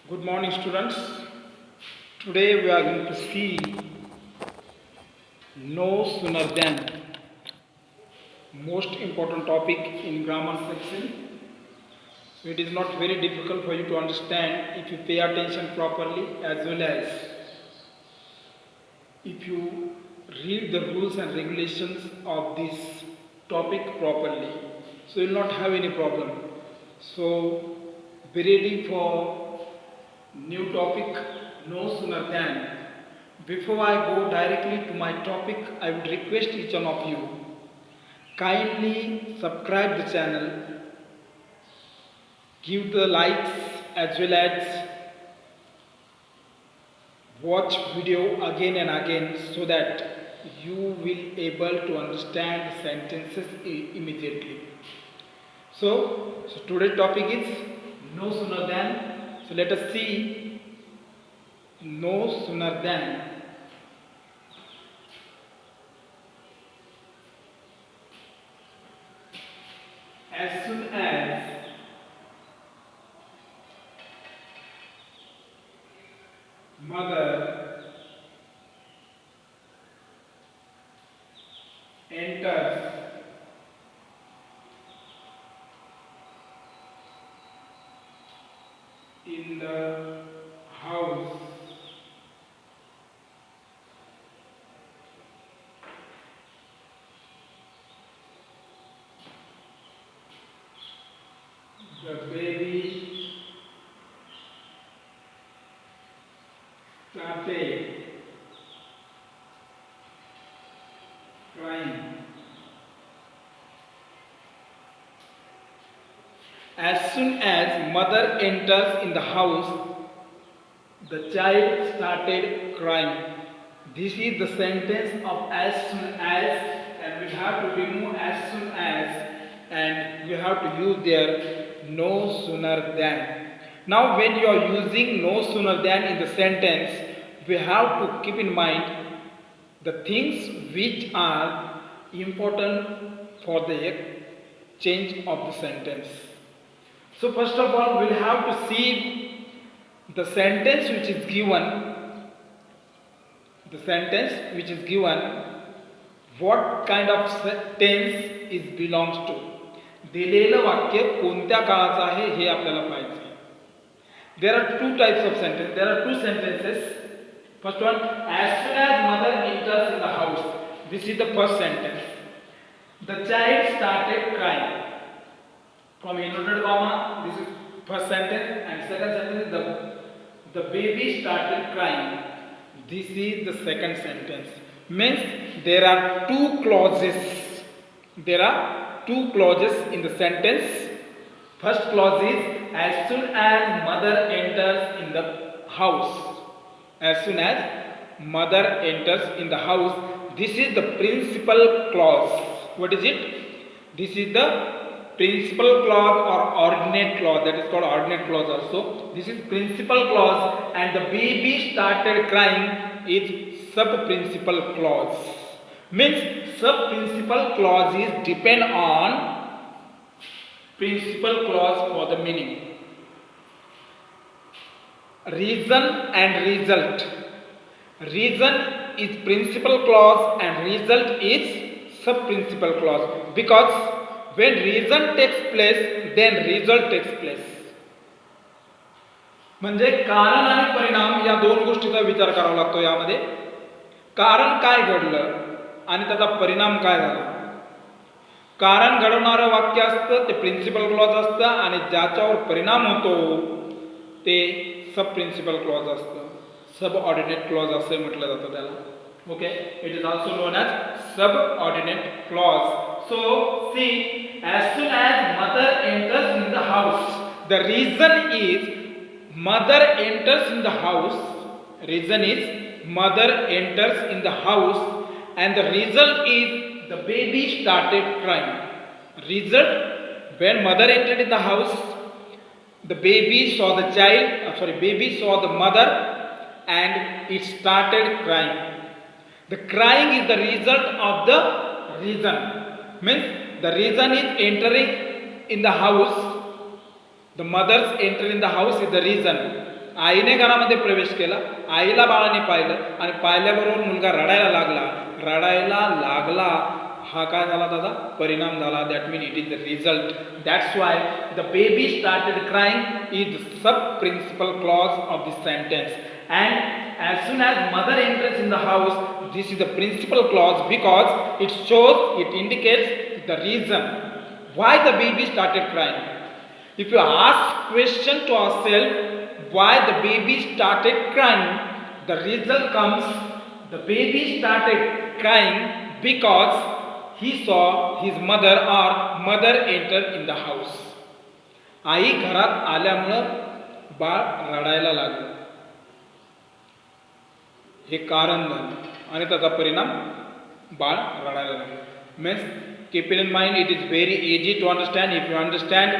Good morning, students. Today we are going to see no sooner than most important topic in grammar section. So it is not very difficult for you to understand if you pay attention properly, as well as if you read the rules and regulations of this topic properly. So you will not have any problem. So be ready for new topic no sooner than. Before I go directly to my topic, I would request each one of you kindly subscribe the channel, give the likes, as well as watch video again and again, so that you will able to understand the sentences immediately. So today's topic is no sooner than. So let us see no sooner than. As soon as mother enters in the house, the baby started crying. As soon as mother enters in the house, the child started crying. This is the sentence of as soon as, and we have to remove as soon as, and we have to use there no sooner than. Now when you are using no sooner than in the sentence, we have to keep in mind the things which are important for the change of the sentence. So first of all, we'll have to see the sentence which is given. The sentence which is given, what kind of tense it belongs to. दिलेलं वाक्य कोणत्या काळाचं आहे हे आपल्याला पाहिजे. There are two types of sentence. There are two sentences. First one, as soon as mother enters in the house. This is the first sentence. The child started crying. From inverted comma, this is first sentence, and second sentence is the baby started crying. This is the second sentence. Means there are two clauses. There are two clauses in the sentence. First clause is as soon as mother enters in the house. As soon as mother enters in the house. This is the principal clause. What is it? This is the principal clause or ordinate clause. That is called ordinate clause also. This is principal clause, and the baby started crying is sub-principal clause. Means sub-principal clauses depend on principal clause for the meaning. Reason and result. Reason is principal clause and result is sub-principal clause, because when reason takes place, then result takes place. म्हणजे कारण आणि परिणाम या दोन गोष्टीचा विचार करावा लागतो यामध्ये. कारण काय घडलं आणि त्याचा परिणाम काय झाला. कारण घडवणारं वाक्य असतं ते प्रिन्सिपल क्लॉज असतं, आणि ज्याच्यावर परिणाम होतो ते सब प्रिन्सिपल क्लॉज असतं. सब ऑर्डिनेट क्लॉज असं म्हटलं जातं त्याला. Okay, it is also known as subordinate clause. So see, as soon as mother enters in the house, the reason is mother enters in the house. Reason is mother enters in the house, and the result is the baby started crying. Result, when mother entered in the house, the baby saw the child. Baby saw the mother, and it started crying. The crying is the result of the reason. Means the reason is entering in the house. The mother's enter in the house is the reason. आईने घरामध्ये प्रवेश केला, आईला बाळाने पाहिलं आणि पाहिल्याबरोबर मुलगा रडायला लागला. हा काय झाला दादा? परिणाम झाला. That mean it is the result. That's why the baby started crying is the sub principal clause of this sentence. And as soon as mother enters in the house, this is the principal clause because it indicates the reason why the baby started crying. If you ask question to ourselves why the baby started crying, the result comes the baby started crying because he saw his mother enter in the house. आई घरात आल्यामुळे बाळ रडायला लागलं, हे कारण झालं आणि त्याचा परिणाम बाळ रडायला लागलं. Means keep it in mind, it is very easy to understand. If you understand,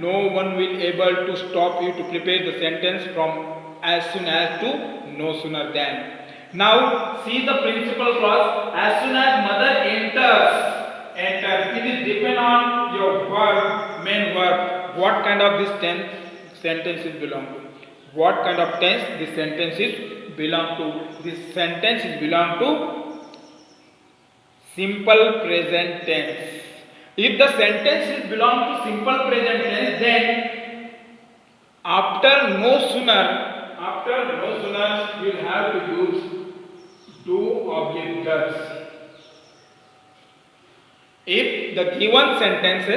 no one will able to stop you to prepare the sentence from as soon as to no sooner than. Now see the principal clause. As soon as mother enters, it is depend on your verb, main verb. What kind of this tense sentences belong to? What kind of tense this sentences belong to? This sentences belong to simple present tense. If the sentences belong to simple present tense, then after no sooner you will have to use do object does. If the given sentence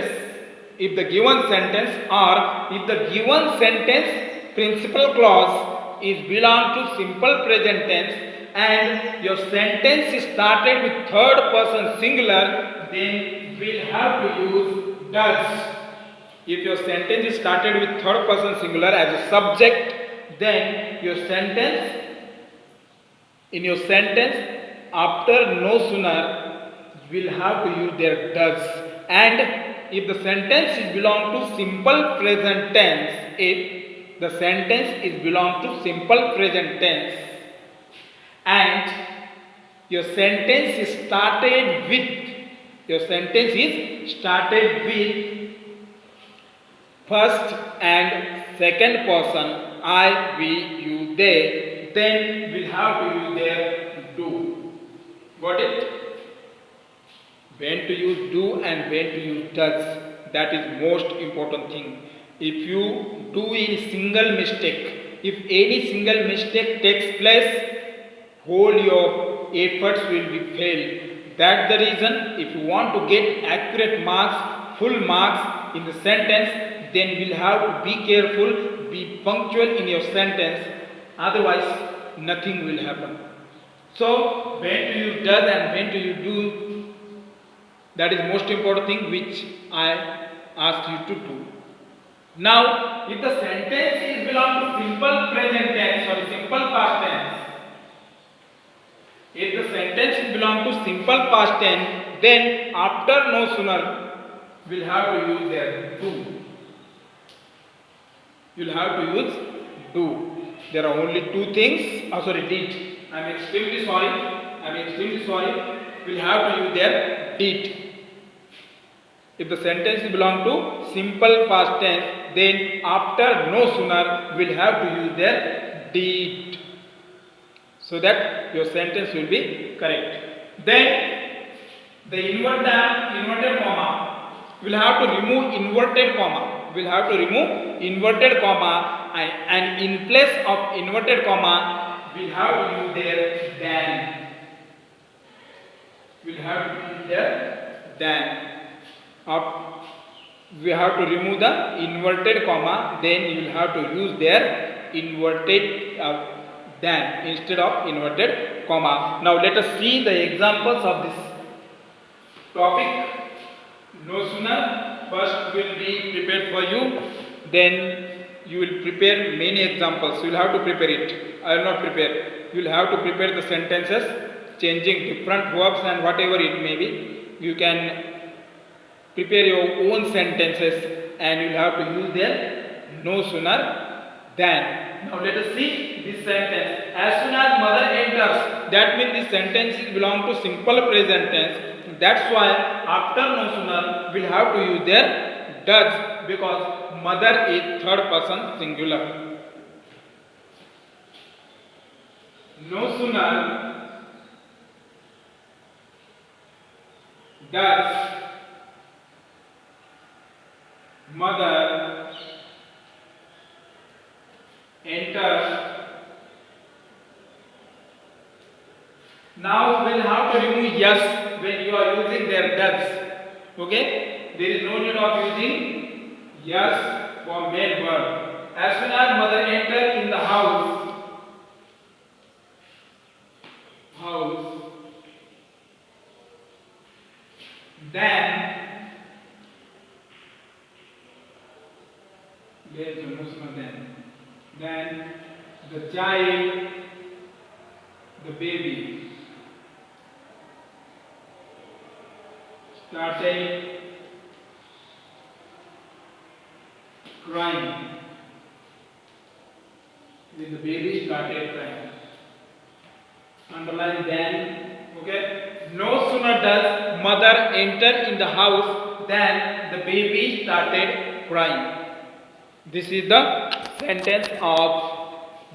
principal clause is belong to simple present tense and your sentence is started with third person singular, then we'll have to use does. If your sentence is started with third person singular as a subject, then in your sentence after no sooner we'll have to use their does. And if the sentence is belong to simple present tense, and your sentence is started with first and second person I, we, you, they, then we'll have to use their do. Got it? When to use do and when to use does, that is most important thing. If you do any single mistake, if any single mistake takes place, whole your efforts will be failed. That's the reason if you want to get accurate marks, full marks in the sentence, then we'll have to be careful, be punctual in your sentence, otherwise nothing will happen. So when do you does and when do you do, that is most important thing which I ask you to do. Now if the sentence is belong to simple present tense or simple past tense, if the sentence belong to simple past tense, then after no sooner we'll have to use their do. You'll have to use do. There are only two things. Did. I'm extremely sorry. We'll have to use their did. If the sentence belong to simple past tense, then after no sooner we'll have to use their did, so that your sentence will be correct. Then the inverted comma, we'll have to remove inverted comma. And in place of inverted comma we'll have to use their than. We have to remove the inverted comma, then you will have to use their inverted than instead of inverted comma. Now let us see the examples of this topic. No sooner first will be prepared for you, then you will prepare many examples. You will have to prepare it. I will not prepare. You will have to prepare the sentences changing different verbs and whatever it may be. You can prepare your own sentences and you will have to use their no sooner than. Now let us see this sentence. As soon as mother enters, that means this sentence belong to simple present tense. That's why after no sooner we'll have to use their does, because mother is third person singular. No sooner does mother enter. Now we'll have to remove yes when you are using their does. Okay? There is no need of using yes for main verb. As soon as mother enter in the house, then there is no then the child, the baby started crying. When the baby started crying. Underline then. Okay. No sooner does mother enter in the house than the baby started crying. This is the sentence of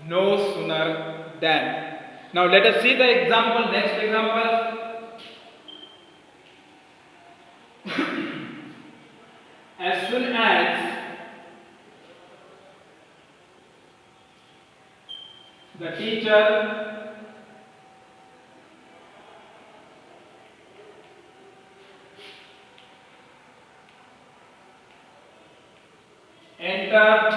no sooner than. Now let us see the example. Next example. As soon as the teacher entered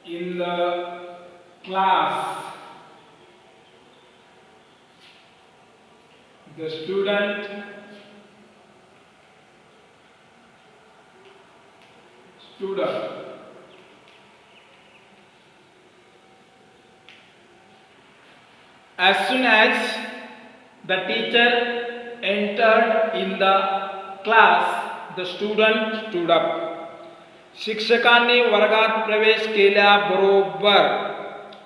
in the class, the student stood up. As soon as the teacher entered in the class, the student stood up. शिक्षकांनी वर्गात प्रवेश केल्याबरोबर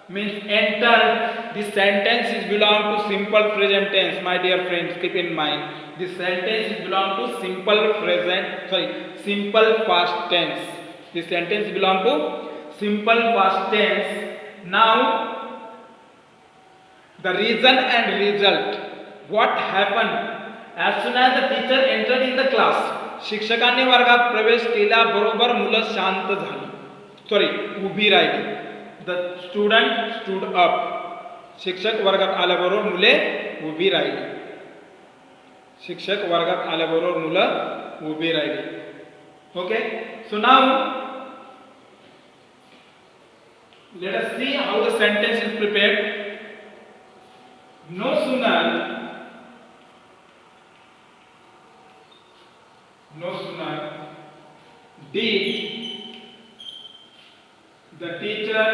means entered. This sentence is belong to simple present tense. My dear friends, keep in mind. This sentence is belong to simple past tense. This sentence belong to simple past tense. Now, the reason and result. What happened? As soon as the teacher entered in the class, शिक्षकांनी वर्गात प्रवेश केल्याबरोबर मुलं शांत झाली. उभी राहिली. The student stood up. शिक्षक वर्गात आल्याबरोबर मुले उभी राहिली. शिक्षक वर्गात आल्याबरोबर मुलं उभी राहिली. Okay? So now let us see how the sentence is prepared. No sooner did the teacher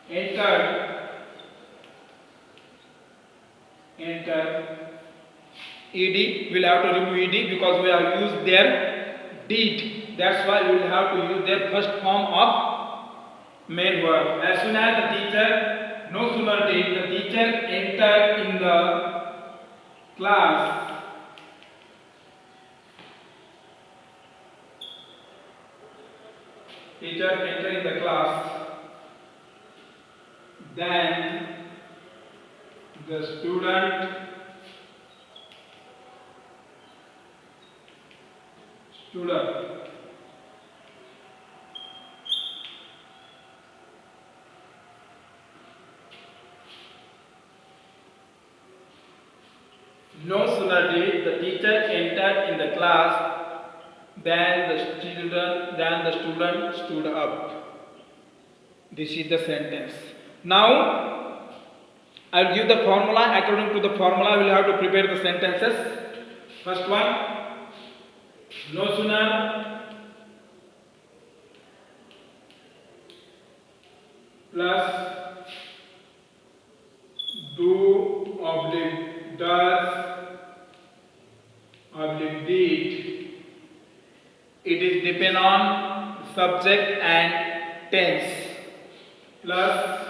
enter ed, we'll have to remove ed because we have used their did. That's why we will have to use their first form of main verb. As soon as the teacher, no sooner did the teacher enter in the class, teacher enter in the class, then the student stood up. No sooner did the teacher enter in the class than the student stood up. This is the sentence. Now I will give the formula. According to the formula, we will have to prepare the sentences. First one, no sooner plus do oblique does oblique did. It is depend on subject and tense, plus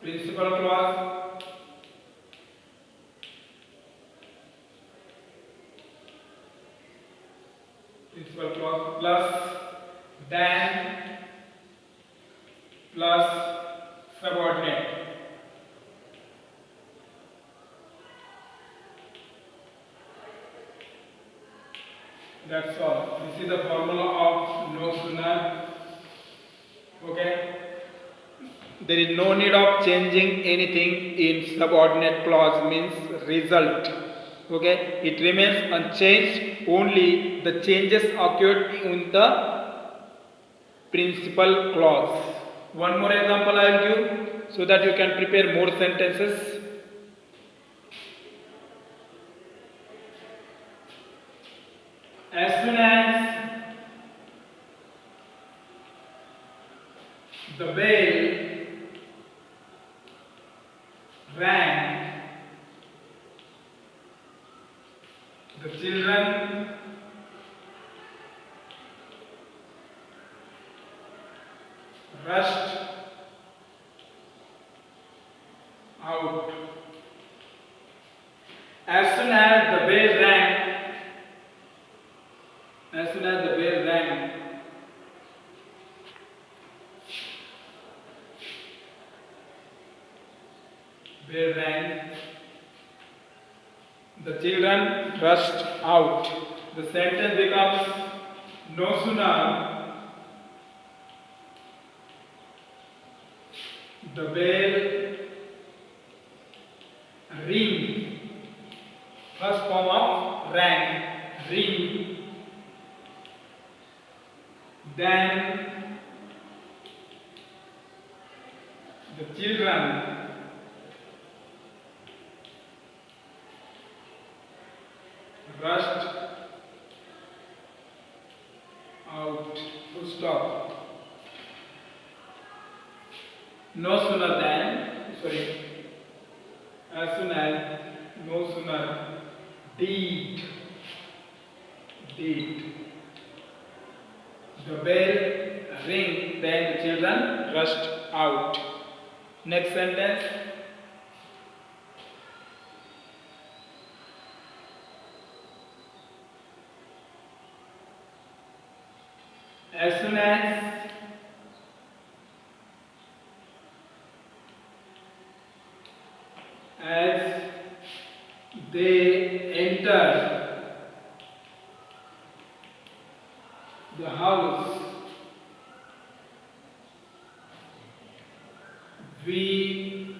principal clause plus than plus subordinate. That's all. This is the formula of no sooner. Okay. There is no need of changing anything in subordinate clause means result. Okay. It remains unchanged. Only the changes occurred in the principal clause. One more example I will give so that you can prepare more sentences. As soon as the bell rang, the children rushed out. As soon as the bell rang, as soon as the bell rang, the children rushed out. The sentence becomes no sooner the bell ring, first form of rang, ring, then the children rushed out. Full stop. No sooner than, as soon as, no sooner, did the bell ring, then the children rushed out. Next sentence. As soon as they entered the house, we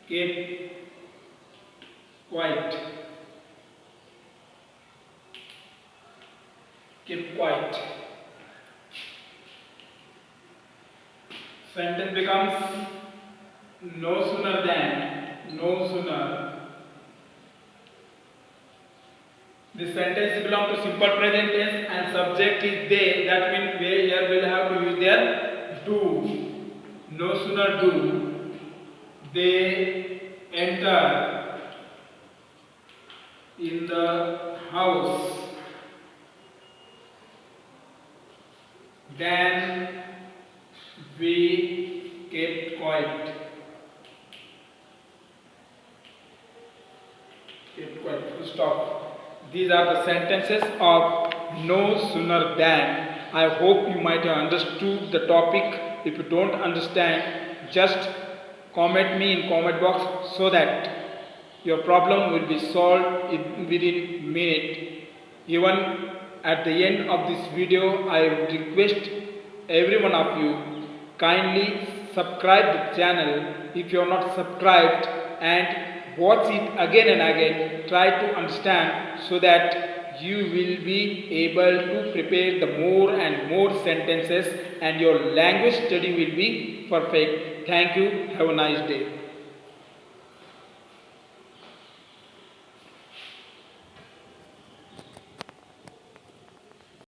kept quiet. Kept quiet. Sentence becomes no sooner than, no sooner. This sentence belongs to simple present tense and subject is they. That means they here will have to use their do. No sooner do they enter in the house then we kept quiet. Kept quiet. Full stop. These are the sentences of no sooner than. I hope you might have understood the topic. If you don't understand, just comment me in comment box so that your problem will be solved within minute. Even at the end of this video, I would request every one of you kindly subscribe the channel if you are not subscribed and watch it again and again. Try to understand so that you will be able to prepare the more and more sentences and your language study will be perfect. Thank you. Have a nice day.